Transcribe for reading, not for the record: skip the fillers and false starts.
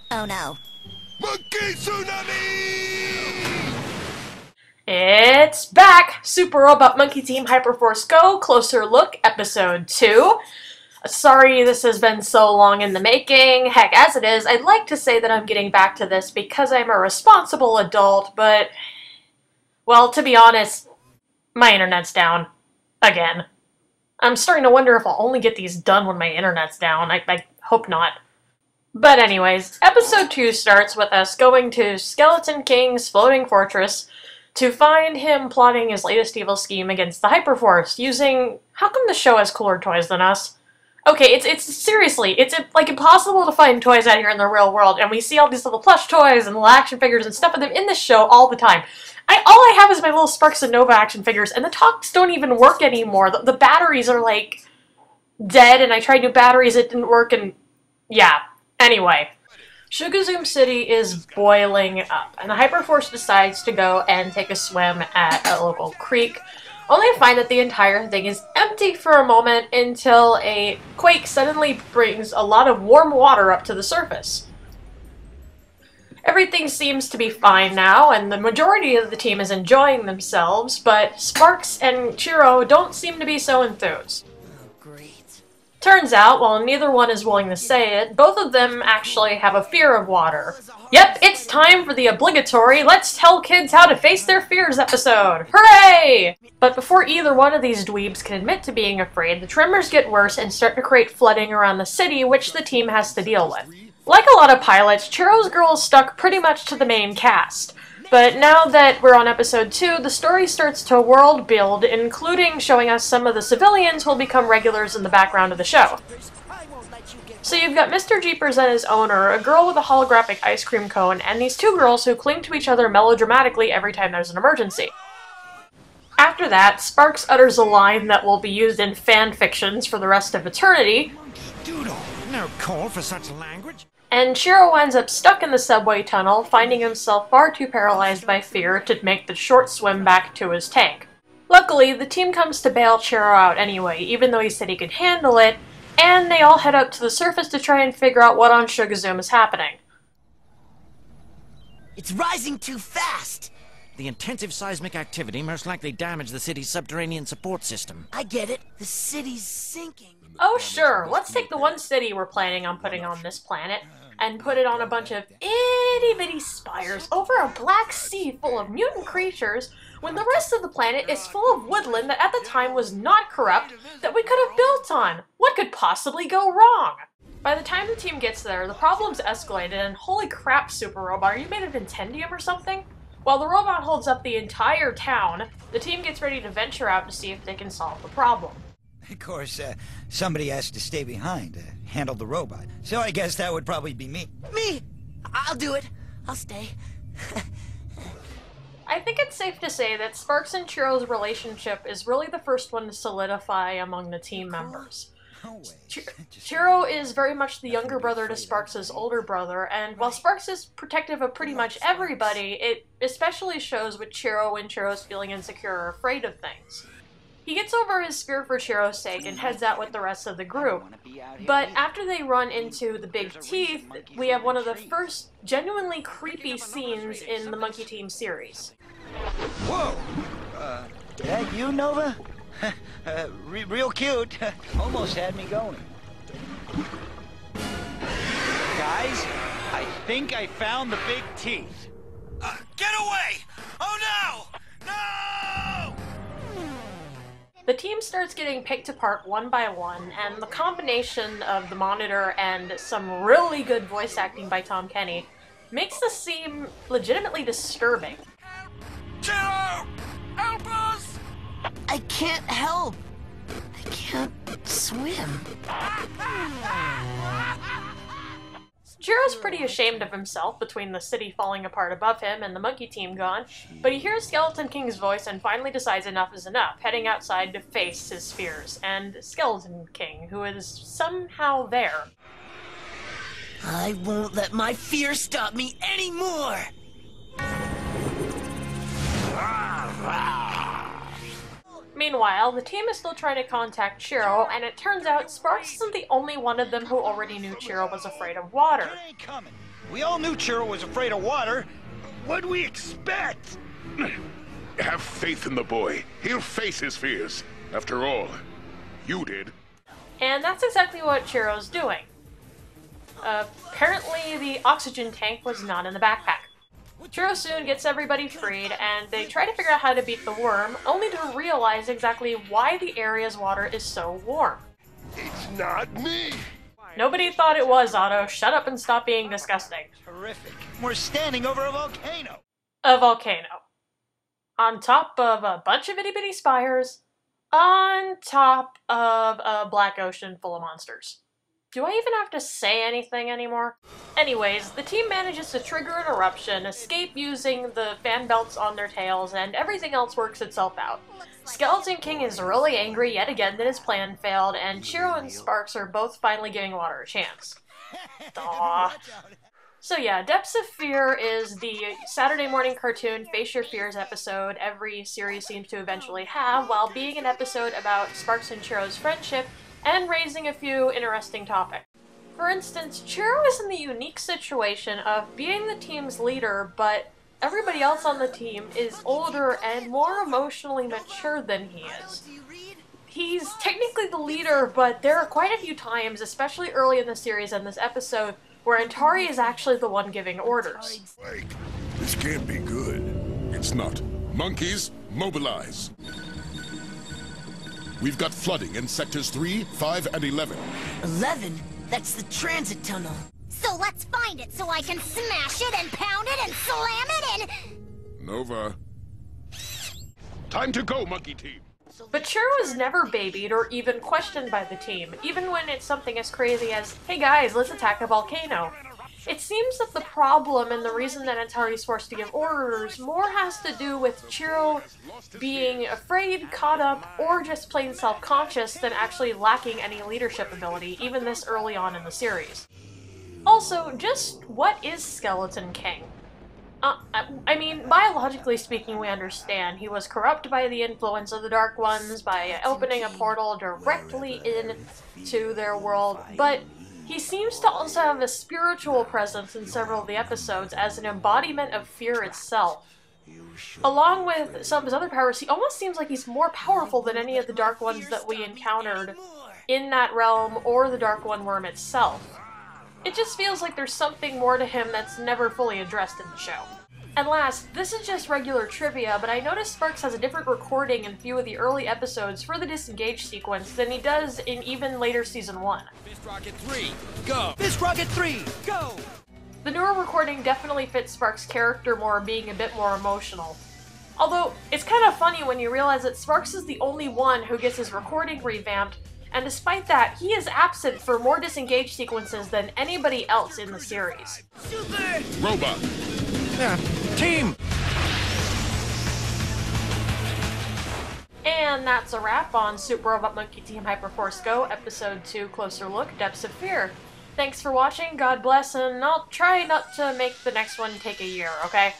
Oh no. Monkey Tsunami! It's back! Super Robot Monkey Team Hyperforce Go! Closer Look, Episode 2. Sorry this has been so long in the making. Heck, as it is, I'd like to say that I'm getting back to this because I'm a responsible adult, but... well, to be honest, my internet's down. Again. I'm starting to wonder if I'll only get these done when my internet's down. I hope not. But anyways, Episode 2 starts with us going to Skeleton King's floating fortress to find him plotting his latest evil scheme against the Hyperforce using... how come the show has cooler toys than us? Okay, it's seriously, it's like impossible to find toys out here in the real world, and we see all these little plush toys and little action figures and stuff of them in this show all the time. All I have is my little Sparks and Nova action figures, and the talks don't even work anymore. The batteries are, like, dead, and I tried new batteries, it didn't work, and yeah. Anyway, Sugazoom City is boiling up, and the Hyperforce decides to go and take a swim at a local creek, only to find that the entire thing is empty for a moment until a quake suddenly brings a lot of warm water up to the surface. Everything seems to be fine now, and the majority of the team is enjoying themselves, but Sparks and Chiro don't seem to be so enthused. Turns out, while neither one is willing to say it, both of them actually have a fear of water. Yep, it's time for the obligatory Let's Tell Kids How to Face Their Fears episode! Hooray! But before either one of these dweebs can admit to being afraid, the tremors get worse and start to create flooding around the city, which the team has to deal with. Like a lot of pilots, Chiro's girl is stuck pretty much to the main cast. But now that we're on episode 2, the story starts to world build, including showing us some of the civilians who will become regulars in the background of the show. So you've got Mr. Jeepers and his owner, a girl with a holographic ice cream cone, and these two girls who cling to each other melodramatically every time there's an emergency. After that, Sparks utters a line that will be used in fan fictions for the rest of eternity. Doodle, no call for such language. And Chiro ends up stuck in the subway tunnel, finding himself far too paralyzed by fear to make the short swim back to his tank. Luckily, the team comes to bail Chiro out anyway, even though he said he could handle it, and they all head up to the surface to try and figure out what on Sugazoom is happening. It's rising too fast! The intensive seismic activity most likely damaged the city's subterranean support system. I get it. The city's sinking. Oh sure, let's take the one city we're planning on putting on this planet and put it on a bunch of itty-bitty spires over a black sea full of mutant creatures when the rest of the planet is full of woodland that at the time was not corrupt that we could have built on. What could possibly go wrong? By the time the team gets there, the problem's escalated and holy crap, Super Robot, are you made of Intendium or something? While the robot holds up the entire town, the team gets ready to venture out to see if they can solve the problem. Of course, somebody has to stay behind, handle the robot. So I guess that would probably be me. Me! I'll do it. I'll stay. I think it's safe to say that Sparks and Chiro's relationship is really the first one to solidify among the team members. Chiro is very much the younger brother to Sparks' older brother, and while Sparks is protective of pretty much everybody, it especially shows with Chiro when Chiro's feeling insecure or afraid of things. He gets over his fear for Chiro's sake and heads out with the rest of the group. But after they run into the Big Teeth, we have one of the first genuinely creepy scenes in the Monkey Team series. Whoa! That you, Nova? Real cute. Almost had me going. Guys, I think I found the Big Teeth. Get away! Oh no! No! The team starts getting picked apart one by one, and the combination of the monitor and some really good voice acting by Tom Kenny makes this seem legitimately disturbing. Chiro! Help us! I can't help. I can't swim. Chiro's pretty ashamed of himself between the city falling apart above him and the monkey team gone, but he hears Skeleton King's voice and finally decides enough is enough, heading outside to face his fears, and Skeleton King, who is somehow there. I won't let my fear stop me anymore! Meanwhile, the team is still trying to contact Chiro, and it turns out Sparks isn't the only one of them who already knew Chiro was afraid of water. It ain't coming. We all knew Chiro was afraid of water. What'd we expect? Have faith in the boy. He'll face his fears. After all, you did. And that's exactly what Chiro's doing. Apparently, the oxygen tank was not in the backpack. Chiro soon gets everybody freed, and they try to figure out how to beat the worm, only to realize exactly why the area's water is so warm. It's not me! Nobody thought it was, Otto. Shut up and stop being disgusting. Terrific. We're standing over a volcano. A volcano. On top of a bunch of itty-bitty spires, on top of a black ocean full of monsters. Do I even have to say anything anymore? Anyways, the team manages to trigger an eruption, escape using the fan belts on their tails, and everything else works itself out. Skeleton King is really angry yet again that his plan failed, and Chiro and Sparks are both finally giving water a chance. Aww. So yeah, Depths of Fear is the Saturday morning cartoon Face Your Fears episode every series seems to eventually have, while being an episode about Sparks and Chiro's friendship and raising a few interesting topics. For instance, Chiro is in the unique situation of being the team's leader, but everybody else on the team is older and more emotionally mature than he is. He's technically the leader, but there are quite a few times, especially early in the series and this episode, where Antari is actually the one giving orders. Wait, this can't be good. It's not. Monkeys, mobilize. We've got flooding in sectors 3, 5, and 11. 11? That's the transit tunnel. So let's find it so I can smash it and pound it and slam it and... Nova. Time to go, monkey team. But Chiro is never babied or even questioned by the team, even when it's something as crazy as, hey guys, let's attack a volcano. It seems that the problem and the reason that Antari's forced to give orders more has to do with Chiro being afraid, caught up, or just plain self-conscious than actually lacking any leadership ability, even this early on in the series. Also, just what is Skeleton King? I mean, biologically speaking, we understand. He was corrupt by the influence of the Dark Ones by opening a portal directly into their world, but he seems to also have a spiritual presence in several of the episodes as an embodiment of fear itself. Along with some of his other powers, he almost seems like he's more powerful than any of the Dark Ones that we encountered in that realm or the Dark One Worm itself. It just feels like there's something more to him that's never fully addressed in the show. And last, this is just regular trivia, but I noticed Sparks has a different recording in a few of the early episodes for the disengage sequence than he does in even later season 1. Fist Rocket 3, go! Fist Rocket 3, go! The newer recording definitely fits Sparks' character more, being a bit more emotional. Although, it's kind of funny when you realize that Sparks is the only one who gets his recording revamped, and despite that, he is absent for more disengage sequences than anybody else in the series. Super! Robot. Yeah, team! And that's a wrap on Super Robot Monkey Team Hyperforce Go, Episode 2, Closer Look, Depths of Fear. Thanks for watching, God bless, and I'll try not to make the next one take a year, okay?